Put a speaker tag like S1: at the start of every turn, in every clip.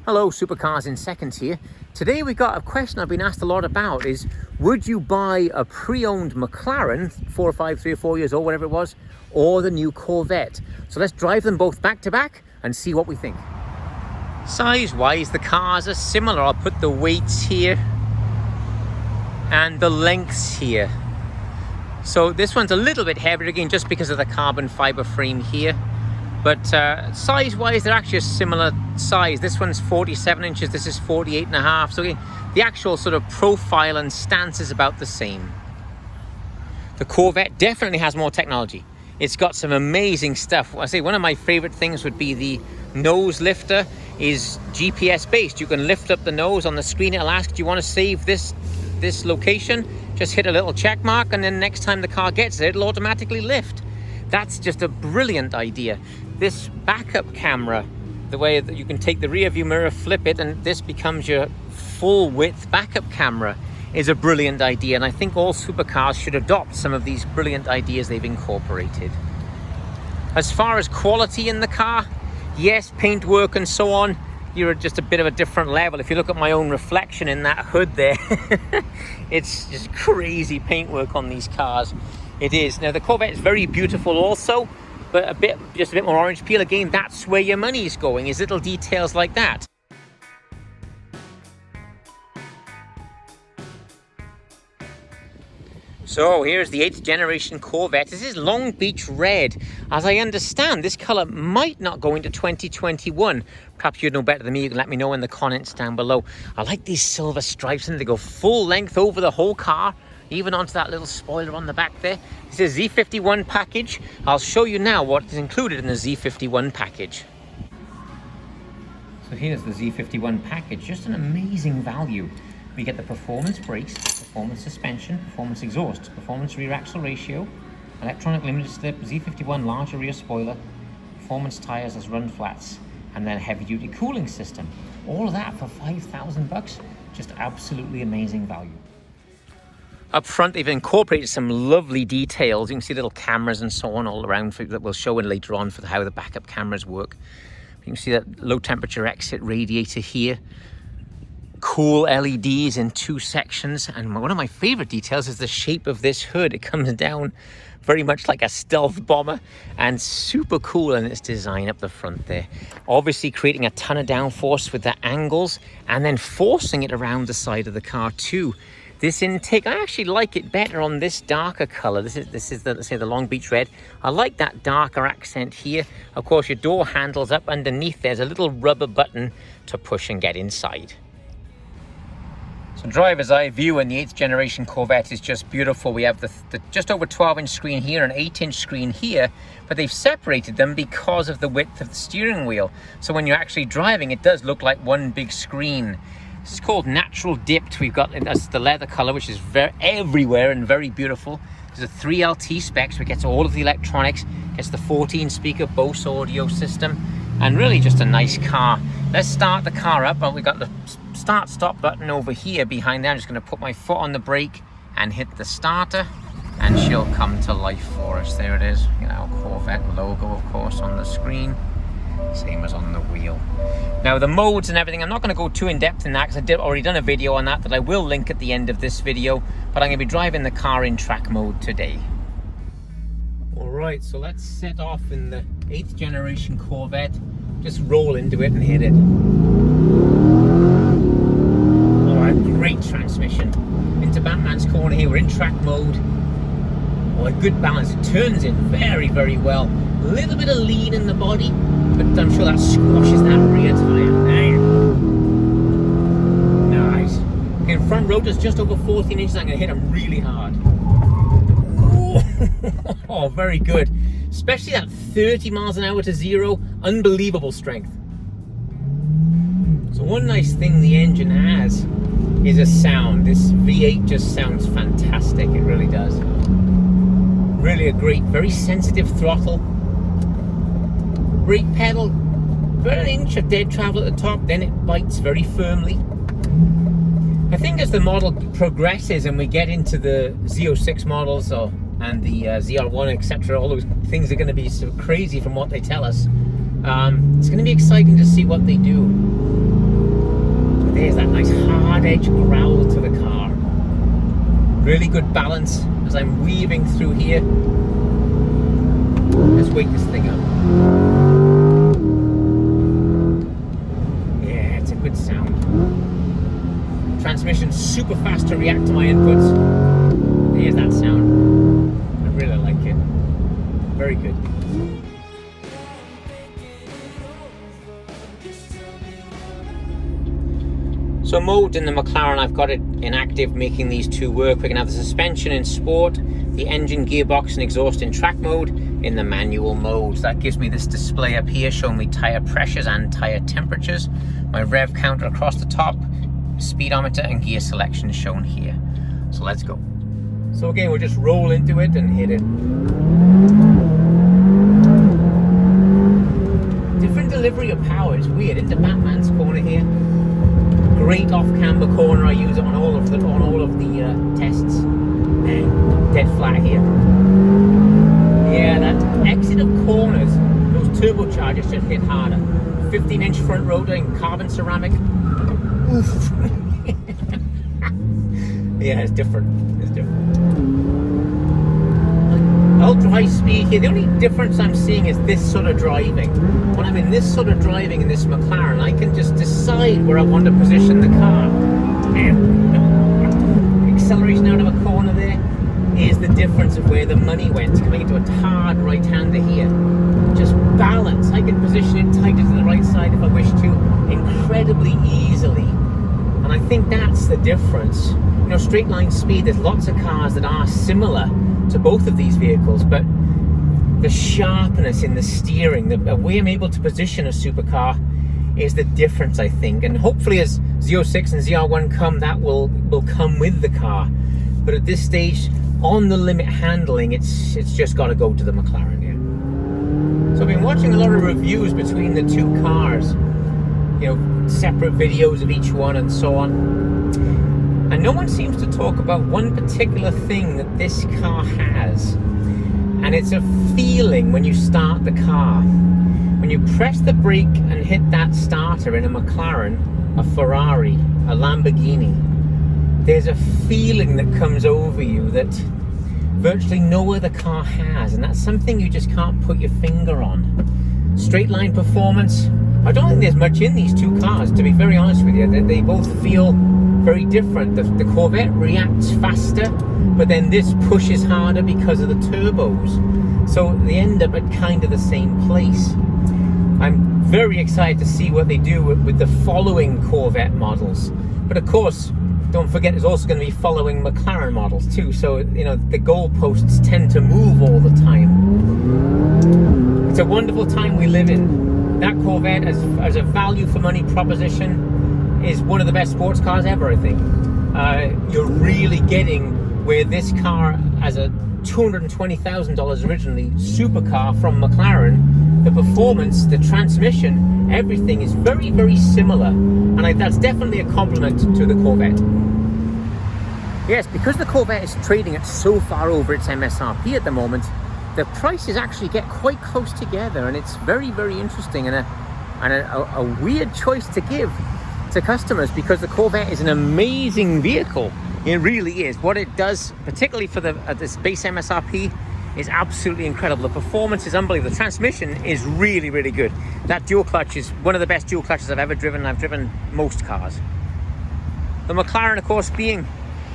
S1: Hello, Supercars in Seconds here. Today we got a question I've been asked a lot about is, would you buy a pre-owned McLaren, 4 or 5, 3 or 4 years old, whatever it was, or the new Corvette? So let's drive them both back to back and see what we think. Size-wise, the cars are similar. I'll put the weights here and the lengths here. So this one's a little bit heavier again, just because of the carbon fiber frame here. But size-wise, they're actually a similar size. This one's 47 inches, this is 48 and a half. So again, the actual sort of profile and stance is about the same. The Corvette definitely has more technology. It's got some amazing stuff. I say one of my favorite things would be the nose lifter is GPS based. You can lift up the nose on the screen. It'll ask, do you want to save this location? Just hit a little check mark, and then next time the car gets there, it'll automatically lift. That's just a brilliant idea. This backup camera, the way that you can take the rear view mirror, flip it, and this becomes your full width backup camera, is a brilliant idea. And I think all supercars should adopt some of these brilliant ideas they've incorporated. As far as quality in the car, yes, paintwork and so on, you're at just a bit of a different level. If you look at my own reflection in that hood there, it's just crazy paintwork on these cars. It is. Now the Corvette is very beautiful also, but just a bit more orange peel. Again, that's where your money is going, is little details like that. So here's the 8th generation Corvette. This is Long Beach Red. As I understand, this color might not go into 2021. Perhaps you'd know better than me. You can let me know in the comments down below. I like these silver stripes, and they go full length over the whole car, even onto that little spoiler on the back there. This is a Z51 package. I'll show you now what is included in the Z51 package. So here's the Z51 package, just an amazing value. We get the performance brakes, performance suspension, performance exhaust, performance rear axle ratio, electronic limited slip, Z51 larger rear spoiler, performance tires as run flats, and then a heavy duty cooling system. All of that for $5,000. Just absolutely amazing value. Up front, they've incorporated some lovely details. You can see little cameras and so on all around that we'll show in later on for how the backup cameras work. You can see that low temperature exit radiator here. Cool LEDs in 2 sections. And one of my favorite details is the shape of this hood. It comes down very much like a stealth bomber, and super cool in its design up the front there. Obviously creating a ton of downforce with the angles, and then forcing it around the side of the car too. This intake, I actually like it better on this darker color. This is the, let's say, the Long Beach Red. I like that darker accent here. Of course, your door handles up underneath. There's a little rubber button to push and get inside. So driver's eye view in the 8th generation Corvette is just beautiful. We have the just over 12-inch screen here, an 8-inch screen here, but they've separated them because of the width of the steering wheel. So when you're actually driving, it does look like one big screen. This is called natural dipped. We've got, that's the leather color, which is everywhere and very beautiful. There's a 3LT specs, which gets all of the electronics, gets the 14-speaker Bose audio system, and really just a nice car. Let's start the car up. Well, we've got the start-stop button over here behind there. I'm just going to put my foot on the brake and hit the starter, and she'll come to life for us. There it is. You know, Corvette logo, of course, on the screen. Same as on the wheel. Now the modes and everything, I'm not going to go too in depth in that because I already done a video on that I will link at the end of this video, but I'm going to be driving the car in track mode today. Alright, so let's set off in the 8th generation Corvette. Just roll into it and hit it. Oh, a great transmission. Into Batman's corner here, we're in track mode. Oh, a good balance. It turns in very, very well. A little bit of lean in the body, but I'm sure that squashes that rear tire. There. Nice. Okay, front rotor's just over 14 inches. I'm going to hit them really hard. Oh, very good. Especially that 30 miles an hour to 0. Unbelievable strength. So one nice thing the engine has is a sound. This V8 just sounds fantastic. It really does. Really a great, very sensitive throttle. Brake pedal, about an inch of dead travel at the top, then it bites very firmly. I think as the model progresses and we get into the Z06 models and the ZR1, etc., all those things are going to be so crazy from what they tell us. It's going to be exciting to see what they do. There's that nice hard edge growl to the car. Really good balance as I'm weaving through here. Let's wake this thing up. Yeah, it's a good sound. Transmission's super fast to react to my inputs. There's that sound. I really like it. Very good. So mode in the McLaren, I've got it in active, making these two work. We can have the suspension in sport, the engine, gearbox and exhaust in track mode, in the manual mode. So that gives me this display up here showing me tyre pressures and tyre temperatures. My rev counter across the top, speedometer and gear selection is shown here. So let's go. So again, we'll just roll into it and hit it. Different delivery of power, it's weird. Into Batman's corner here. Great off-camber corner. I use it on all of the tests. And dead flat here. Yeah, that exit of corners, those turbochargers should hit harder. 15-inch front rotor in carbon ceramic. Oof. Yeah, it's different. It's different. Ultra high speed here. The only difference I'm seeing is this sort of driving. When I'm in this sort of driving in this McLaren, I can just decide where I want to position the car. Acceleration out of a corner there is the difference of where the money went. Coming into a hard right-hander here. Just balance. I can position it tighter to the right side if I wish to, incredibly easily. And I think that's the difference. You know, straight line speed, there's lots of cars that are similar to both of these vehicles, but the sharpness in the steering, the way I'm able to position a supercar is the difference, I think. And hopefully as Z06 and ZR1 come, that will come with the car. But at this stage, on the limit handling, it's just got to go to the McLaren here. So I've been watching a lot of reviews between the two cars, you know, separate videos of each one and so on. And no one seems to talk about one particular thing that this car has. And it's a feeling when you start the car. When you press the brake and hit that starter in a McLaren, a Ferrari, a Lamborghini, there's a feeling that comes over you that virtually no other car has. And that's something you just can't put your finger on. Straight line performance, I don't think there's much in these two cars, to be very honest with you. They both feel very different. The Corvette reacts faster, but then this pushes harder because of the turbos. So they end up at kind of the same place. I'm very excited to see what they do with the following Corvette models. But of course, don't forget there's also going to be following McLaren models too. So, you know, the goalposts tend to move all the time. It's a wonderful time we live in. That Corvette, as a value for money proposition, is one of the best sports cars ever, I think. You're really getting where this car, as a $220,000 originally supercar from McLaren, the performance, the transmission, everything is very, very similar. And that's definitely a compliment to the Corvette. Yes, because the Corvette is trading at so far over its MSRP at the moment, the prices actually get quite close together, and it's very, very interesting and a weird choice to give to customers, because the Corvette is an amazing vehicle. It really is. What it does, particularly for this base MSRP, is absolutely incredible. The performance is unbelievable. The transmission is really, really good. That dual clutch is one of the best dual clutches I've ever driven. I've driven most cars. The McLaren, of course, being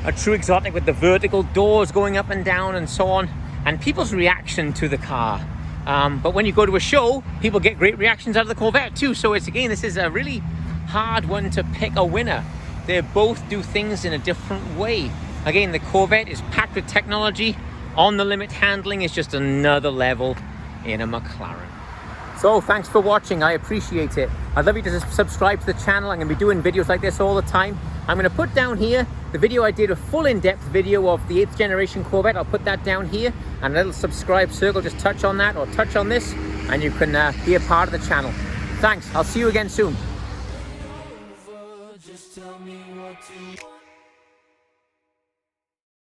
S1: a true exotic with the vertical doors going up and down and so on, and people's reaction to the car. But when you go to a show, people get great reactions out of the Corvette too. So it's, again, this is a really hard one to pick a winner. They both do things in a different way. Again, the Corvette is packed with technology. On the limit handling is just another level in a McLaren. So thanks for watching. I appreciate it. I'd love you to subscribe to the channel. I'm going to be doing videos like this all the time. I'm going to put down here the video I did, a full in-depth video of the 8th generation Corvette. I'll put that down here, and a little subscribe circle. Just touch on that or touch on this, and you can be a part of the channel. Thanks. I'll see you again soon.
S2: Just tell me what to